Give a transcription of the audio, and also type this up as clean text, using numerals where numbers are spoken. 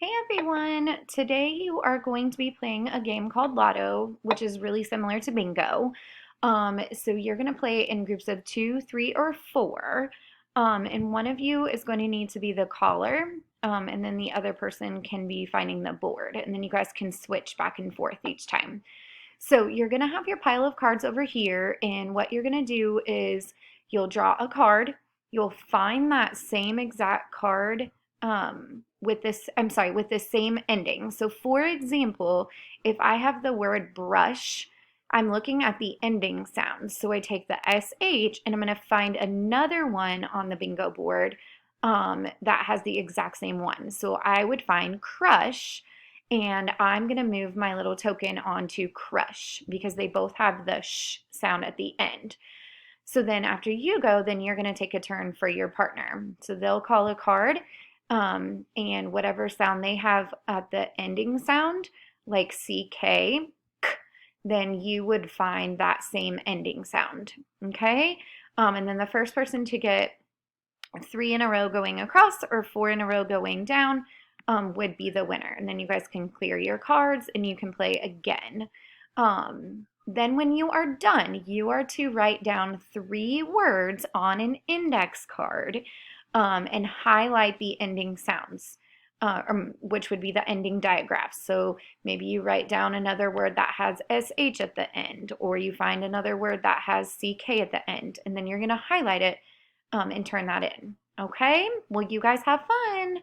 Hey everyone! Today you are going to be playing a game called Lotto, which is really similar to bingo. So you're going to play in groups of two, three, or four. And one of you is going to need to be the caller, and then the other person can be finding the board. And then you guys can switch back and forth each time. So you're going to have your pile of cards over here, and what you're going to do is you'll draw a card. You'll find that same exact card with the same ending. So for example, if I have the word brush, I'm looking at the ending sounds. So I take the SH and I'm going to find another one on the bingo board that has the exact same one. So I would find crush and I'm going to move my little token onto crush because they both have the sh sound at the end. So then after you go, then you're going to take a turn for your partner. So they'll call a card, and whatever sound they have at the ending sound, like CK, then you would find that same ending sound. Okay? And then the first person to get three in a row going across or four in a row going down would be the winner. And then you guys can clear your cards and you can play again. Then when you are done, you are to write down three words on an index card and highlight the ending sounds, which would be the ending digraphs. So maybe you write down another word that has SH at the end, or you find another word that has CK at the end, and then you're going to highlight it and turn that in. Okay? Well, you guys have fun.